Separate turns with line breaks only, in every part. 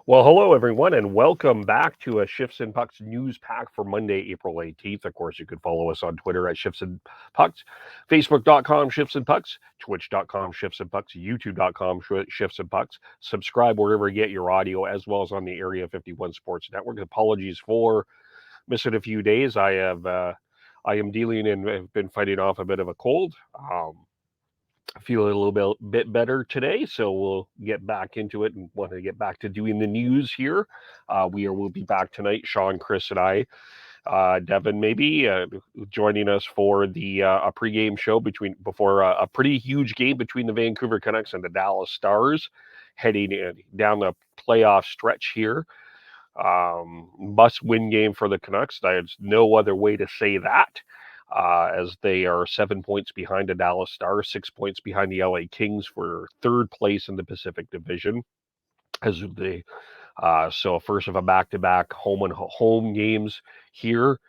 Well, hello everyone, and welcome back to a Shifts and Pucks news pack for Monday, April 18th. Of course, you can follow us on Twitter at Shifts and Pucks, Facebook.com Shifts and Pucks, Twitch.com Shifts and Pucks, YouTube.com Shifts and Pucks. Subscribe wherever you get your audio, as well as on the Area 51 Sports Network. Apologies for missing a few days. I am dealing and have been fighting off a bit of a cold. Feel a little bit better today, so we'll get back into it and want to get back to doing the news here. We'll be back tonight, Sean, Chris, and I. Devin, maybe joining us for the a pregame show before a pretty huge game between the Vancouver Canucks and the Dallas Stars, heading down the playoff stretch here. Must-win game for the Canucks. There's no other way to say that, as they are 7 points behind the Dallas Stars, 6 points behind the LA Kings for third place in the Pacific Division. As they so first of a back-to-back home games here.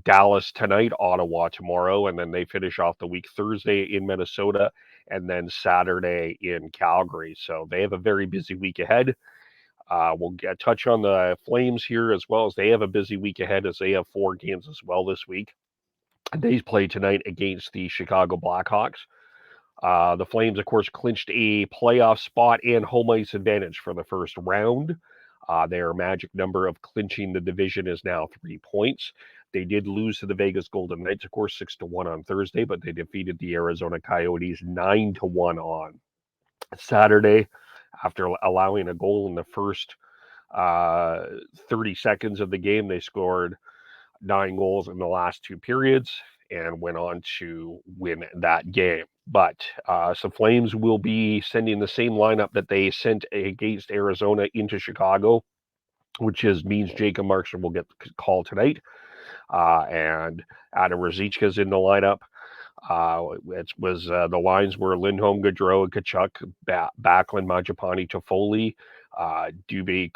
Dallas tonight, Ottawa tomorrow, and then they finish off the week Thursday in Minnesota, and then Saturday in Calgary. So they have a very busy week ahead. Touch on the Flames here as well, as they have a busy week ahead, as they have 4 games as well this week. They play tonight against the Chicago Blackhawks. The Flames, of course, clinched a playoff spot and home ice advantage for the first round. Their magic number of clinching the division is now 3 points. They did lose to the Vegas Golden Knights, of course, 6-1 on Thursday, but they defeated the Arizona Coyotes 9-1 on Saturday after allowing a goal in the first 30 seconds of the game. They scored 9 goals in the last 2 periods and went on to win that game. But so Flames will be sending the same lineup that they sent against Arizona into Chicago, which means Jacob Markstrom will get the call tonight. And Adam Ruzicka's in the lineup. The lines were Lindholm, Gaudreau, Kachuk, Backlund, Mangiapane, Toffoli, Dubé,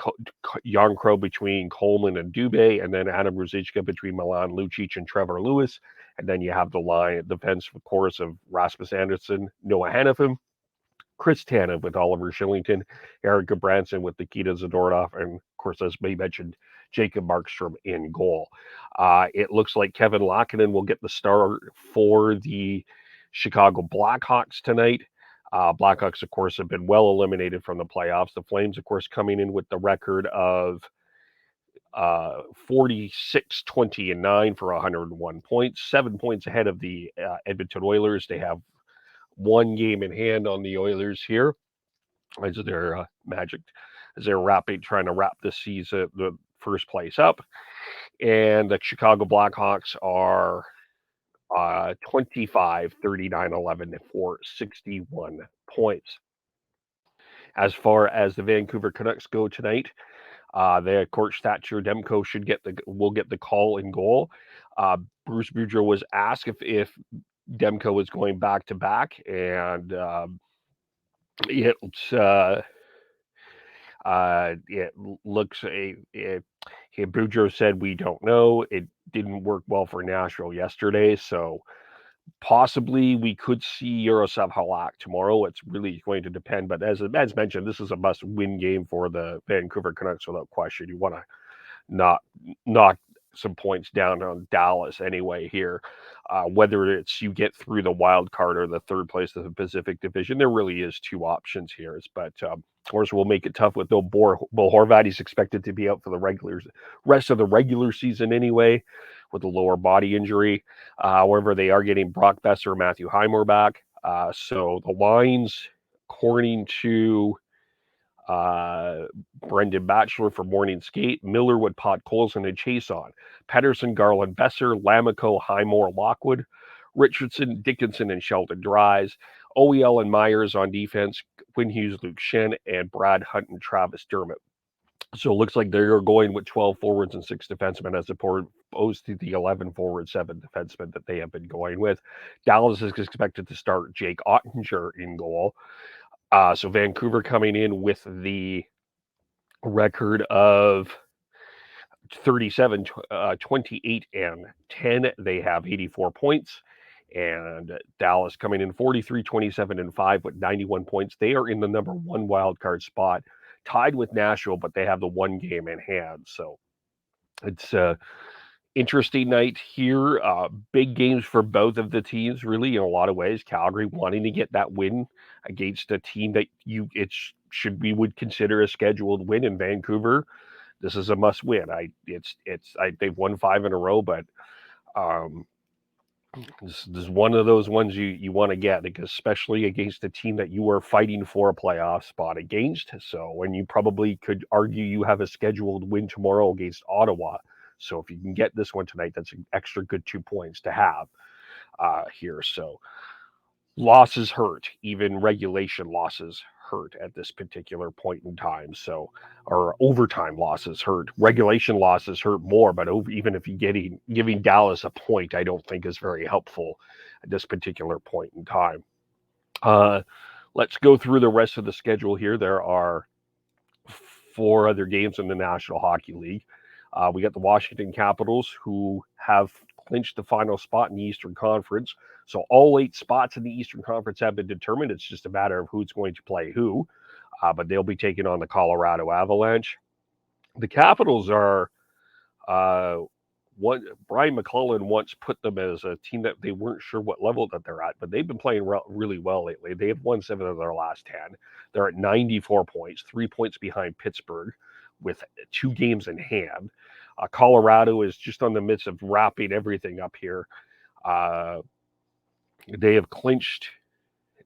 Yarncrow between Coleman and Dubé, and then Adam Ruzicka between Milan Lucic and Trevor Lewis. And then you have the defense, of course, of Rasmus Anderson, Noah Hanifin, Chris Tanev with Oliver Shillington, Eric Gudbranson with Nikita Zadorov, and of course, as we mentioned, Jacob Markstrom in goal. It looks like Kevin Laakkonen will get the start for the Chicago Blackhawks tonight. Blackhawks, of course, have been well eliminated from the playoffs. The Flames, of course, coming in with the record of 46, 20, and 9 for 101 points, 7 points ahead of the Edmonton Oilers. They have 1 game in hand on the Oilers here, as they're trying to wrap this season, the first place up. And the Chicago Blackhawks are 25, 39, 11 for 61 points. As far as the Vancouver Canucks go tonight, the court stature Demko will get the call in goal. Bruce Boudreau was asked if Demko was going back to back, and it's it looks Boudreau said we don't know. It didn't work well for Nashville yesterday, so possibly we could see Yaroslav Halak tomorrow. It's really going to depend, but as mentioned, this is a must-win game for the Vancouver Canucks without question. You want to not knock some points down on Dallas anyway here. Whether it's you get through the wild card or the third place of the Pacific Division, there really is 2 options here. But of course, we'll make it tough with Bill Horvat. He's expected to be out for the rest of the regular season anyway, with a lower body injury. However, they are getting Brock Besser, Matthew Highmore back. So the lines, according to Brendan Batchelor for Morning Skate, Miller, Woodpot, Colson, and Chason, Pedersen, Garland, Besser, Lamico, Highmore, Lockwood, Richardson, Dickinson, and Sheldon Dries, OEL and Myers on defense, Quinn Hughes, Luke Shen, and Brad Hunt and Travis Dermott. So it looks like they're going with 12 forwards and 6 defensemen as opposed to the 11 forward, 7 defensemen that they have been going with. Dallas is expected to start Jake Ottinger in goal. So Vancouver coming in with the record of 37, 28, and 10. They have 84 points. And Dallas coming in 43, 27, and 5 with 91 points. They are in the number 1 wild card spot. tied with Nashville, but they have the one game in hand. So it's interesting night here. Big games for both of the teams, really, in a lot of ways. Calgary wanting to get that win against a team that we would consider a scheduled win in Vancouver. This is a must win. They've won 5 in a row, but um, this is one of those ones you want to get, especially against a team that you are fighting for a playoff spot against. So, when you probably could argue you have a scheduled win tomorrow against Ottawa. So, if you can get this one tonight, that's an extra good 2 points to have here. So, losses hurt, even regulation losses hurt at this particular point in time. So, or overtime losses hurt. Regulation losses hurt more, but even if you're giving Dallas a point, I don't think is very helpful at this particular point in time. Let's go through the rest of the schedule here. There are 4 other games in the National Hockey League. We got the Washington Capitals, who have clinched the final spot in the Eastern Conference. So all 8 spots in the Eastern Conference have been determined. It's just a matter of who's going to play who. But they'll be taking on the Colorado Avalanche. The Capitals are Brian McClellan once put them as a team that they weren't sure what level that they're at, but they've been playing really well lately. They have won 7 of their last 10. They're at 94 points, 3 points behind Pittsburgh, with 2 games in hand. Colorado is just on the midst of wrapping everything up here. They have clinched.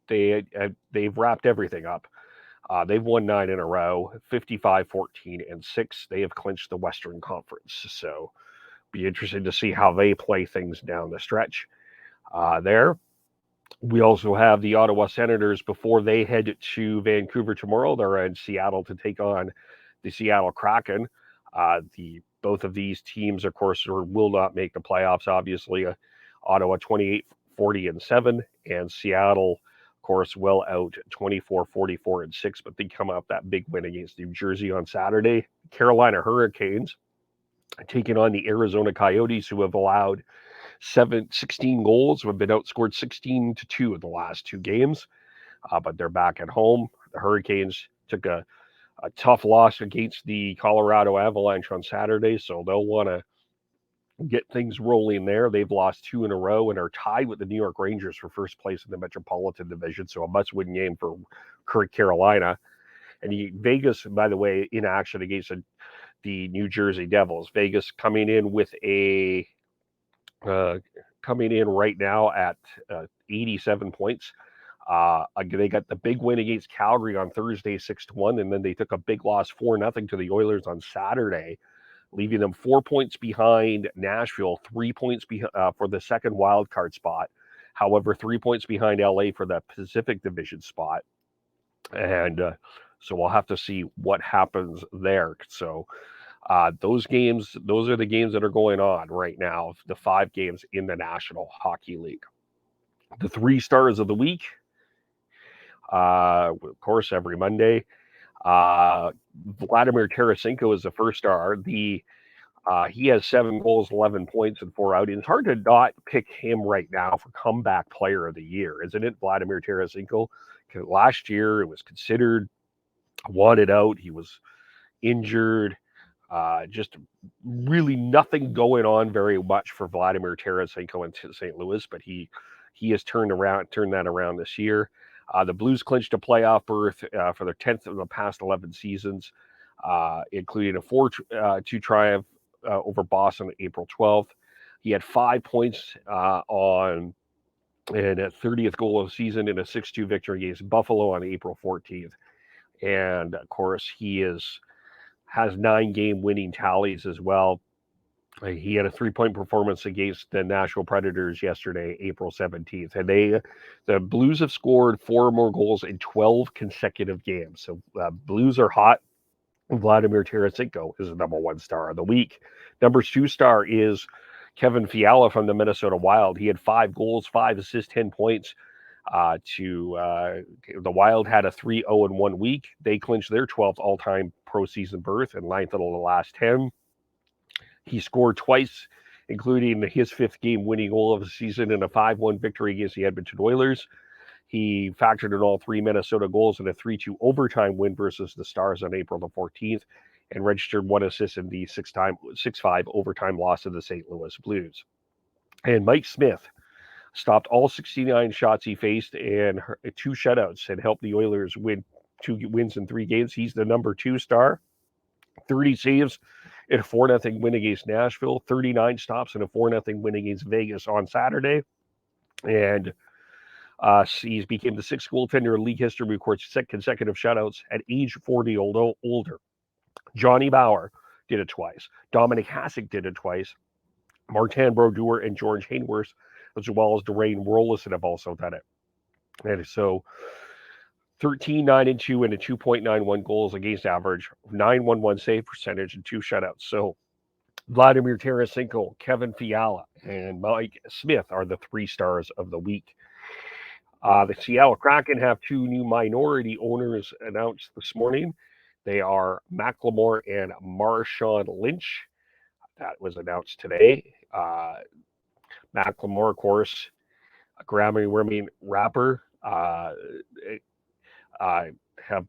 They've wrapped everything up. They've won 9 in a row, 55, 14, and 6. They have clinched the Western Conference. So be interested to see how they play things down the stretch there. We also have the Ottawa Senators before they head to Vancouver tomorrow. They're in Seattle to take on the Seattle Kraken. Both of these teams, of course, will not make the playoffs, obviously. Ottawa 28, 40, and 7, and Seattle, of course, well out 24, 44, and 6, but they come out that big win against New Jersey on Saturday. Carolina Hurricanes taking on the Arizona Coyotes, who have allowed 16 goals, who have been outscored 16-2 in the last 2 games, but they're back at home. The Hurricanes took a tough loss against the Colorado Avalanche on Saturday, so they'll want to get things rolling there. They've lost 2 in a row and are tied with the New York Rangers for first place in the Metropolitan Division, so a must-win game for Carolina. And Vegas, by the way, in action against the New Jersey Devils. Vegas coming in right now at 87 points. They got the big win against Calgary on Thursday, 6-1, and then they took a big loss 4-0 to the Oilers on Saturday, leaving them 4 points behind Nashville, 3 points for the second wild card spot. However, 3 points behind LA for the Pacific Division spot. And so we'll have to see what happens there. So those are the games that are going on right now, the 5 games in the National Hockey League. The 3 stars of the week, of course, every Monday. Vladimir Karasinko is the first star. He has 7 goals, 11 points, and 4 outings. It's hard to not pick him right now for comeback player of the year, isn't it, Vladimir Tarasenko? Last year, it was considered wanted out. He was injured. Just really nothing going on very much for Vladimir Tarasenko in St. Louis, but he has turned that around this year. The Blues clinched a playoff berth for their 10th of the past 11 seasons, including a 4-2 triumph over Boston on April 12th. He had 5 points and a 30th goal of the season in a 6-2 victory against Buffalo on April 14th. And, of course, he has 9 game winning tallies as well. He had a 3-point performance against the Nashville Predators yesterday, April 17th. And the Blues have scored 4 more goals in 12 consecutive games. So Blues are hot. Vladimir Tarasenko is the number 1 star of the week. Number 2 star is Kevin Fiala from the Minnesota Wild. He had 5 goals, 5 assists, 10 points. The Wild had a 3-0-1 week. They clinched their 12th all-time postseason berth and 9th out of the last 10. He scored twice, including his 5th game winning goal of the season in a 5-1 victory against the Edmonton Oilers. He factored in all 3 Minnesota goals in a 3-2 overtime win versus the Stars on April the 14th and registered 1 assist in the 6-5 overtime loss to the St. Louis Blues. And Mike Smith stopped all 69 shots he faced and 2 shutouts and helped the Oilers win 2 wins in 3 games. He's the number 2 star. 30 saves in a 4-0 win against Nashville, 39 stops in a 4-0 win against Vegas on Saturday. And he's became the 6th goaltender in league history who records consecutive shutouts at age 40 older. Johnny Bauer did it twice. Dominic Hasek did it twice. Martin Brodeur and George Hainworth, as well as Dwayne Rollison, have also done it. And so 13-9-2 and a 2.91 goals against average, 911 save percentage, and 2 shutouts. So Vladimir Tarasenko, Kevin Fiala, and Mike Smith are the 3 stars of the week. The Seattle Kraken have 2 new minority owners announced this morning. They are Macklemore and Marshawn Lynch. That was announced today. Macklemore, of course, a Grammy-winning rapper, have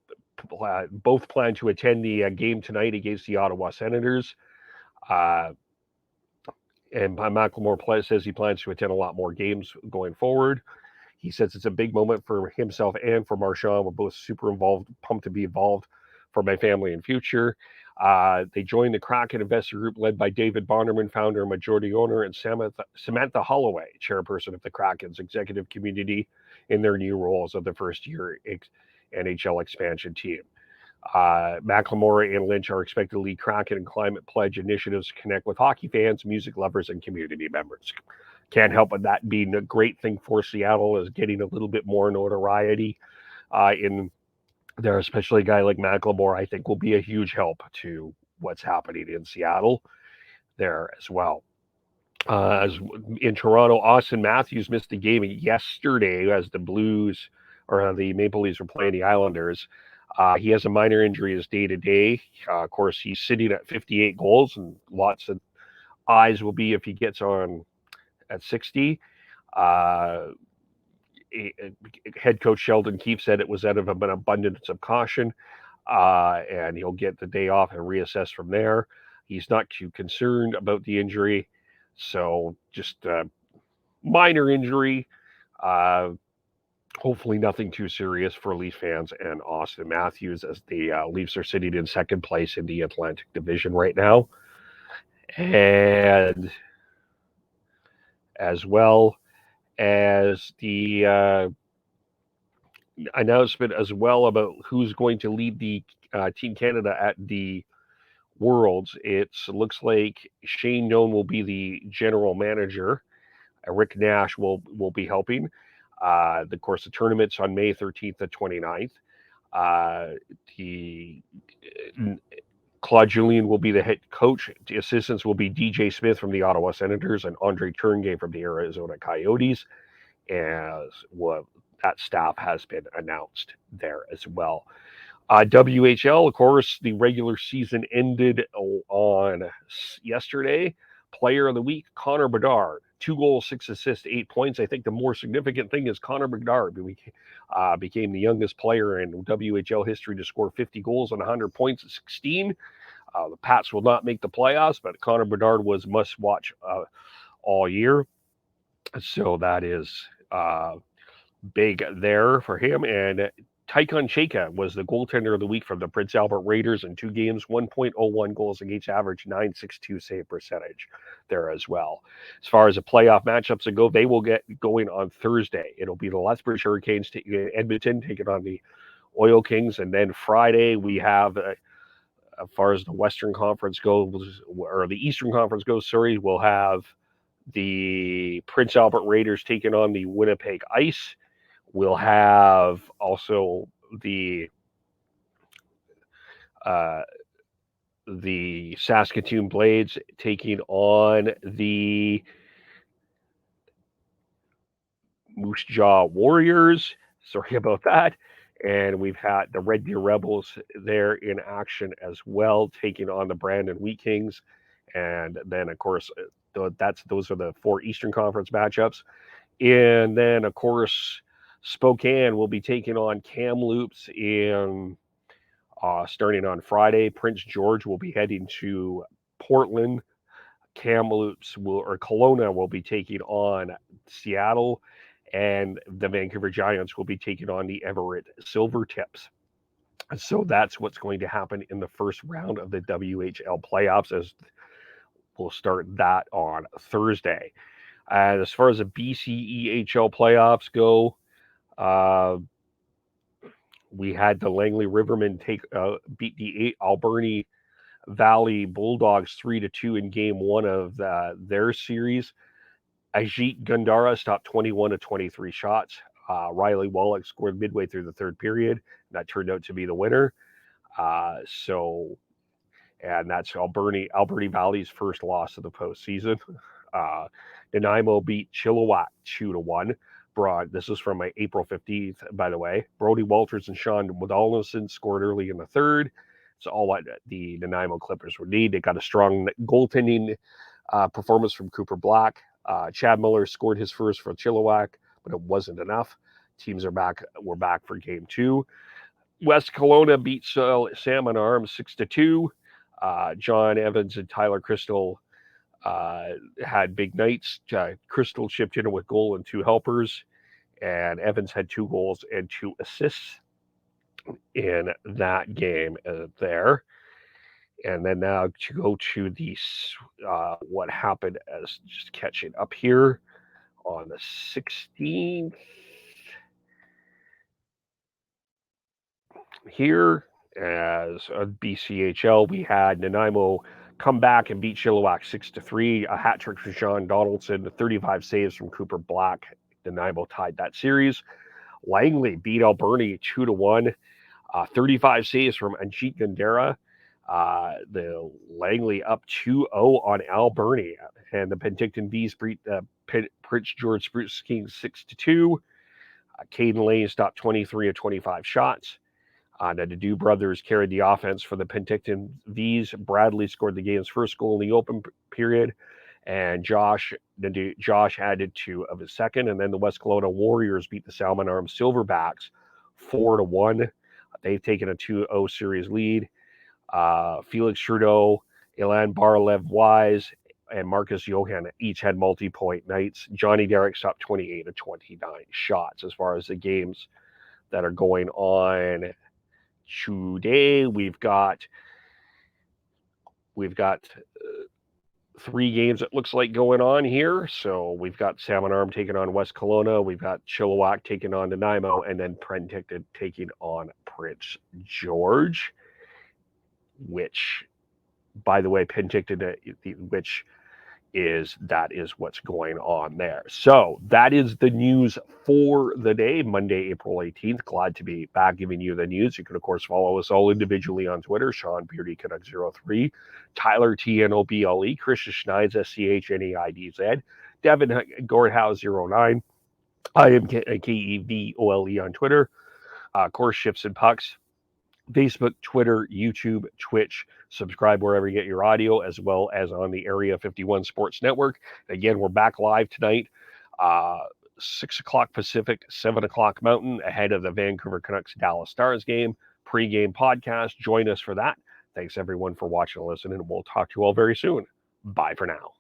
both planned to attend the game tonight against the Ottawa Senators. And Macklemore says he plans to attend a lot more games going forward. He says it's a big moment for himself and for Marshawn. We're both super involved, pumped to be involved for my family and future. They joined the Kraken investor group led by David Bonderman, founder and majority owner, and Samantha Holloway, chairperson of the Kraken's executive community, in their new roles of the first-year NHL expansion team. Macklemore and Lynch are expected to lead Kraken and Climate Pledge initiatives to connect with hockey fans, music lovers, and community members. Can't help but that being a great thing for Seattle is getting a little bit more notoriety in there, especially a guy like Macklemore, I think will be a huge help to what's happening in Seattle there as well. As in Toronto, Austin Matthews missed the game yesterday as the Blues or the Maple Leafs were playing the Islanders. He has a minor injury as day-to-day. Of course, he's sitting at 58 goals, and lots of eyes will be if he gets on at 60. Head coach Sheldon Keefe said it was out of an abundance of caution, and he'll get the day off and reassess from there. He's not too concerned about the injury, so just a minor injury. Hopefully nothing too serious for Leaf fans and Austin Matthews, as the Leafs are sitting in second place in the Atlantic Division right now. And as well as the announcement as well about who's going to lead the Team Canada at the Worlds. It looks like Shane Doan will be the general manager. Rick Nash will be helping. Of course, the tournament's on May 13th to 29th. Claude Julien will be the head coach. The assistants will be DJ Smith from the Ottawa Senators and Andre Turngay from the Arizona Coyotes. As well, that staff has been announced there as well. WHL, of course, the regular season ended on yesterday. Player of the week, Connor Bedard. 2 goals, 6 assists, 8 points. I think the more significant thing is Connor Bedard became the youngest player in WHL history to score 50 goals and 100 points at 16. The Pats will not make the playoffs, but Connor Bedard was must-watch all year. So that is big there for him. And Tycon Chayka was the goaltender of the week from the Prince Albert Raiders in 2 games, 1.01 goals against average, 9.62 save percentage there as well. As far as the playoff matchups go, they will get going on Thursday. It'll be the Lethbridge Hurricanes Edmonton taking on the Oil Kings. And then Friday we have, as far as the Western Conference goes, or the Eastern Conference goes, we'll have the Prince Albert Raiders taking on the Winnipeg Ice. We'll have also the Saskatoon Blades taking on the Moose Jaw Warriors. Sorry about that. And we've had the Red Deer Rebels there in action as well, taking on the Brandon Wheat Kings. And then, of course, those are the 4 Eastern Conference matchups. And then, of course, Spokane will be taking on Kamloops in starting on Friday. Prince George will be heading to Portland. Kelowna will be taking on Seattle, and the Vancouver Giants will be taking on the Everett Silvertips. So that's what's going to happen in the first round of the WHL playoffs, as we'll start that on Thursday. And as far as the BCEHL playoffs go, we had the Langley Rivermen beat the Alberni Valley Bulldogs 3-2 in game one of their series. Ajit Gandara stopped 21 of 23 shots. Riley Wallach scored midway through the third period. That turned out to be the winner. And that's Alberni Valley's first loss of the postseason. Nanaimo beat Chilliwack 2-1. This is from April 15th, by the way. Brody Walters and Sean Donaldson scored early in the third. It's all what the Nanaimo Clippers would need. They got a strong goaltending performance from Cooper Black. Chad Miller scored his first for Chilliwack, but it wasn't enough. Teams are back. We're back for game two. West Kelowna beat Salmon Arms 6-2. John Evans and Tyler Crystal had big nights. Crystal chipped in with goal and 2 helpers, and Evans had 2 goals and 2 assists in that game there. And then now to go to the what happened as just catching up here on the 16th. Here, as a BCHL, we had Nanaimo come back and beat Chilliwack 6-3. A hat trick from Sean Donaldson, 35 saves from Cooper Black. Nanaimo tied that series. Langley beat Alberni 2-1. 35 saves from Ajit Gandara. The Langley up 2-0 on Alberni. And the Penticton Bees beat Prince George Spruce Kings 6-2. Caden Lane stopped 23 of 25 shots. The Dew brothers carried the offense for the Penticton V's. Bradley scored the game's first goal in the open period, and Josh added 2 of his second. And then the West Kelowna Warriors beat the Salmon Arms Silverbacks 4-1. They've taken a 2-0 series lead. Felix Trudeau, Ilan Barlev-Wise, and Marcus Johan each had multi-point nights. Johnny Derrick stopped 28 of 29 shots. As far as the games that are going on today, we've got 3 games it looks like going on here. So we've got Salmon Arm taking on West Kelowna, we've got Chilliwack taking on Nanaimo, and then Penticton taking on Prince George, which, by the way, Penticton, that is what's going on there. So that is the news for the day, Monday, April 18th. Glad to be back giving you the news. You can, of course, follow us all individually on Twitter. Sean Beardy Canucks 03, Tyler TNOBLE, Christian Schneids SCHNEIDZ, Devin Gordhouse 09. I am KEVOLE on Twitter. Of course, Shifts and Pucks. Facebook, Twitter, YouTube, Twitch. Subscribe wherever you get your audio, as well as on the Area 51 Sports Network. Again, we're back live tonight, 6 o'clock Pacific, 7 o'clock Mountain, ahead of the Vancouver Canucks Dallas Stars game. Pre-game podcast. Join us for that. Thanks, everyone, for watching and listening, and we'll talk to you all very soon. Bye for now.